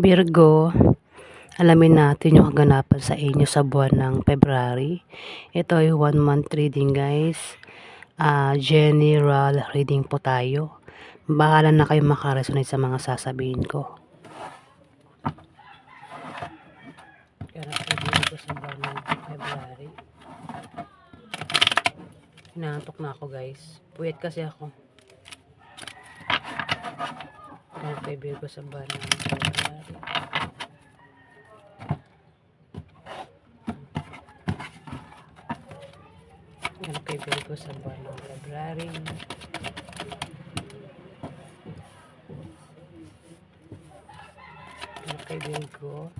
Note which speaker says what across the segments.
Speaker 1: Virgo, alamin natin yung kaganapan sa inyo sa buwan ng February. Ito ay 1 month reading guys. General reading po tayo. Bahala na kayo makaresonate sa mga sasabihin ko. Kaya reading ko sa buwan ng February. Hinahantok na ako guys. Puwet kasi ako. Kaya Virgo sa buwan ng February. Kay Virgo sa buwan ng February. Kay Virgo.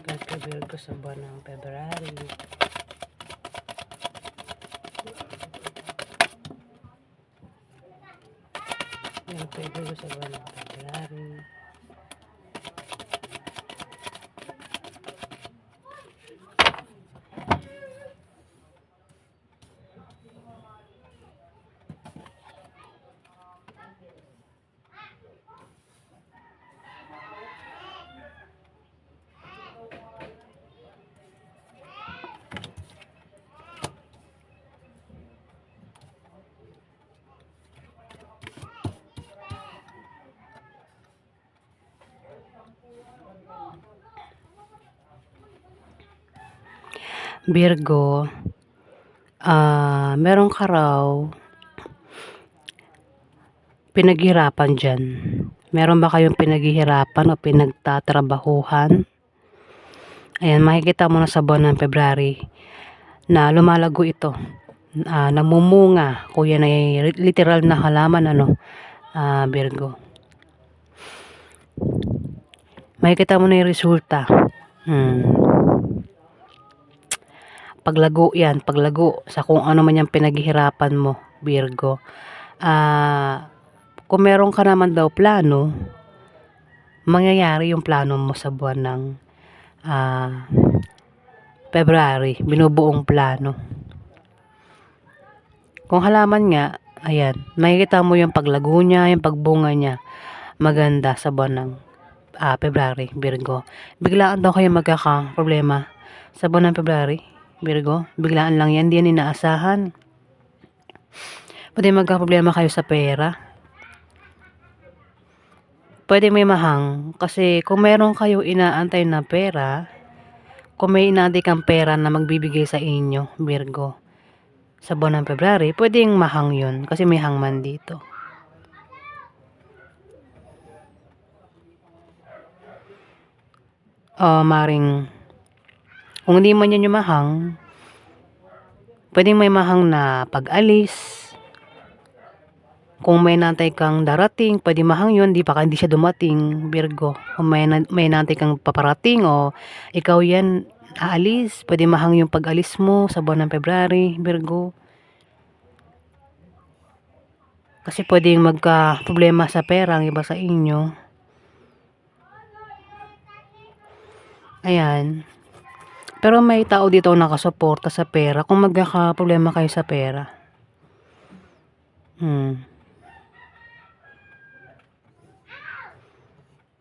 Speaker 1: Kay Virgo sa buwan ng February. Kay Virgo sa buwan ng February. Virgo, meron ka raw pinaghirapan dyan. Meron ba kayong pinaghihirapan o pinagtatrabahuhan? Ayan, makikita mo na sa buwan ng February na lumalago ito. Namumunga. Kung yan ay literal na halaman, Virgo. Makikita mo na yung resulta. Paglago yan, paglago sa kung ano man yung pinaghihirapan mo, Virgo. Kung meron ka naman daw plano, mangyayari yung plano mo sa buwan ng February, binubuong plano. Kung halaman nga, ayan, makikita mo yung paglago niya, yung pagbunga niya, maganda sa buwan ng February, Virgo. Biglaan daw kayo magkaka-problema sa buwan ng February, Virgo. Biglaan lang yan, hindi yan inaasahan. Pwede magka-problema kayo sa pera. Pwede may mahang, kasi kung meron kayo inaantay na pera, kung may inaantay kang pera na magbibigay sa inyo, Virgo, sa buwan ng February, pwedeng mahang yun, kasi may hangman dito. Maring, kung hindi man yan yung mahang, pwedeng may mahang na pag-alis. Kung may nantay kang darating, pwede mahang yun, hindi siya dumating, Virgo. Kung may nantay kang paparating o ikaw yan aalis, pwede mahang yung pag-alis mo sa buwan ng February, Virgo. Kasi pwedeng magka-problema sa pera ang iba sa inyo. Ayan. Pero may tao dito nakasuporta sa pera kung magkaka-problema kayo sa pera.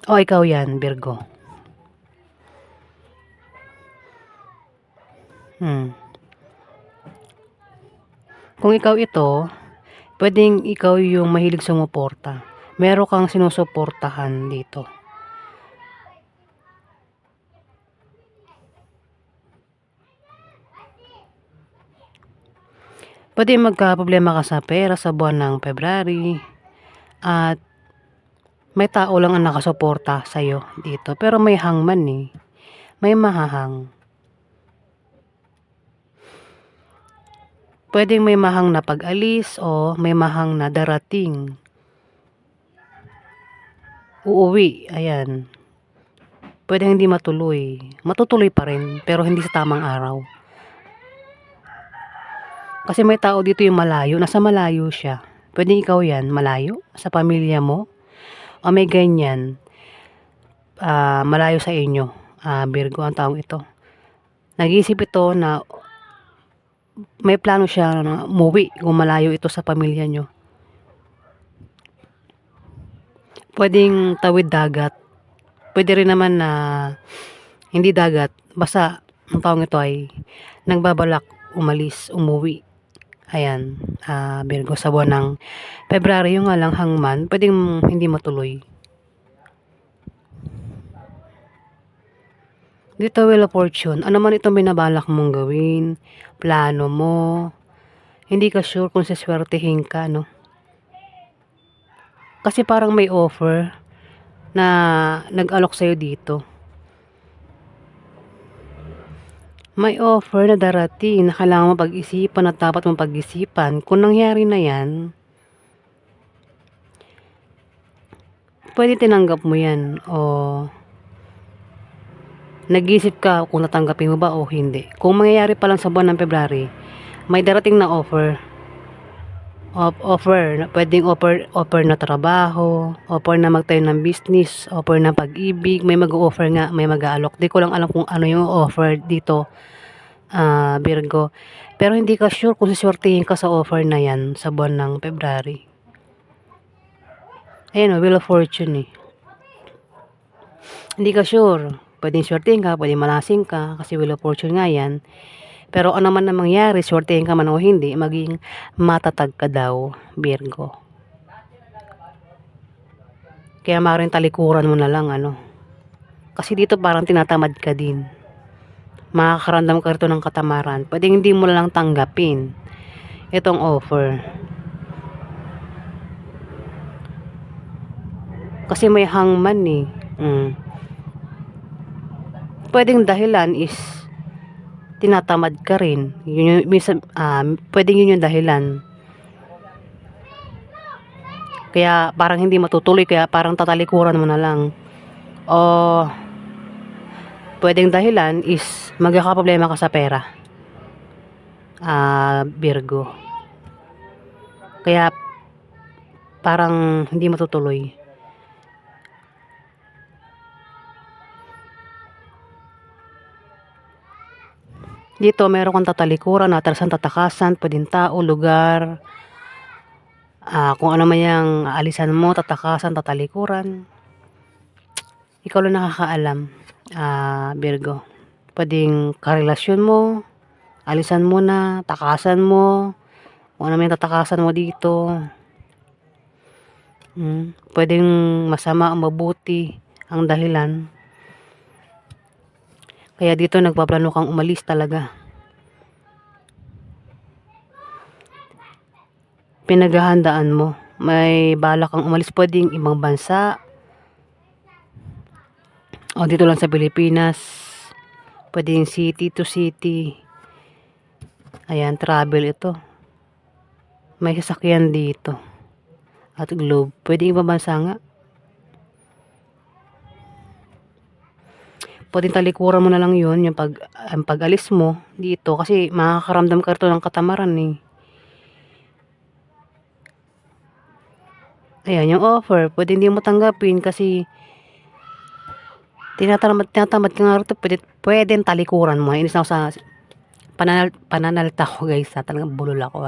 Speaker 1: O ikaw yan, Virgo. Kung ikaw ito, pwedeng ikaw yung mahilig sumuporta. Meron kang sinusuportahan dito. Pwede magka-problema ka sa pera sa buwan ng February. At may tao lang ang nakasuporta sa'yo dito. Pero may hangman eh. May mahahang. Pwedeng may mahang na pag-alis o may mahang na darating. Uuwi, ayan. Pwedeng hindi matuloy. Matutuloy pa rin, pero hindi sa tamang araw. Kasi may tao dito yung malayo, nasa malayo siya. Pwede ikaw yan, malayo sa pamilya mo. O may ganyan, malayo sa inyo, Virgo ang taong ito. Nag-iisip ito na may plano siya na umuwi kung malayo ito sa pamilya nyo. Puwedeng tawid dagat, puwede rin naman na hindi dagat, basta ang taong ito ay nagbabalak umuwi. Ayan, Virgo sa buwan ng Pebraryo nga lang hangman, puwedeng hindi matuloy. Dito Wheel of Fortune, ano man itong binabalak mong gawin, plano mo, hindi ka sure kung seswertehin ka, no? Kasi parang may offer na nag-alok sa'yo dito. May offer na darating na kailangan mong pag-isipan at dapat mong pag-isipan. Kung nangyari na yan, pwede tinanggap mo yan o nag-isip ka kung natanggapin mo ba o hindi. Kung mangyayari pa lang sa buwan ng February, may darating na offer. Pwedeng offer na trabaho, offer na magtayo ng business, offer na pag-ibig, may mag-o-offer nga, may mag-aalok. Di ko lang alam kung ano yung offer dito, Virgo. Pero hindi ka sure kung siswertihin ka sa offer na yan sa buwan ng February. Ayan, Wheel of Fortune eh. Hindi ka sure. Pwedeng swertihin ka, pwedeng malasing ka, kasi Wheel of Fortune nga yan. Pero ano man na mangyari, swertihin ka man o hindi, maging matatag ka daw, Virgo. Kaya maaaring talikuran mo na lang, ano. Kasi dito parang tinatamad ka din. Makakaramdam ka rito ng katamaran. Pwedeng hindi mo na lang tanggapin itong offer. Kasi may hangman eh. Pwedeng dahilan is tinatamad ka rin. Yun yung, minsan, pwedeng yun yung dahilan. Kaya parang hindi matutuloy, kaya parang tatalikuran mo na lang. O pwedeng dahilan is magkakaproblema ka sa pera, Virgo. Kaya parang hindi matutuloy. Dito meron kang tatalikuran, atrasan, tatakasan, pwedeng tao, lugar, kung ano man yung alisan mo, tatakasan, tatalikuran. Ikaw lang nakakaalam, Virgo. Pwedeng karelasyon mo, alisan mo na, takasan mo, kung ano man yung tatakasan mo dito. Pwedeng masama o mabuti ang dahilan. Kaya dito nagpaplano kang umalis talaga. Pinaghahandaan mo. May balak kang umalis, pwedeng ibang bansa o dito lang sa Pilipinas. Pwedeng city to city. Ayan, travel ito. May sasakyan dito. At globe. Pwedeng ibang bansa nga. Pwedeng talikuran mo na lang yun, yung pag-alis mo dito. Kasi makakaramdam ka rito ng katamaran eh. Ayan, yung offer, pwede hindi mo tanggapin kasi tinatamad ka nga rito, pwedeng talikuran mo. Inis na ako sa pananalita ko guys, talagang bulol ako.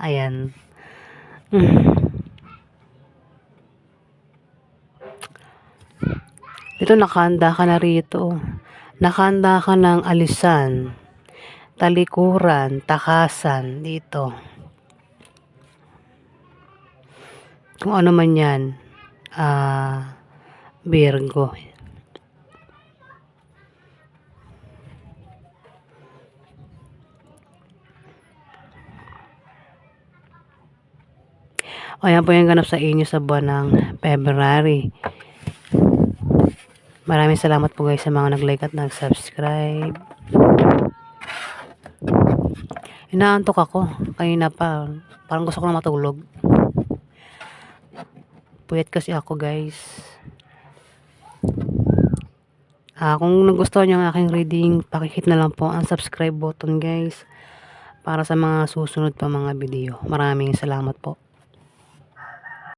Speaker 1: Ayan. Dito nakahanda ka na rito. Nakahanda ka ng alisan, talikuran, takasan dito. Kung ano man yan, Virgo. Ayan po yung ganap sa inyo sa buwan ng February. Maraming salamat po guys sa mga nag-like at nag-subscribe. Inaantok ako. Kanina pa. Parang gusto ko na matulog. Puyat kasi ako guys. Kung nagustuhan nyo ang aking reading, pakihit na lang po ang subscribe button guys. Para sa mga susunod pa mga video. Maraming salamat po.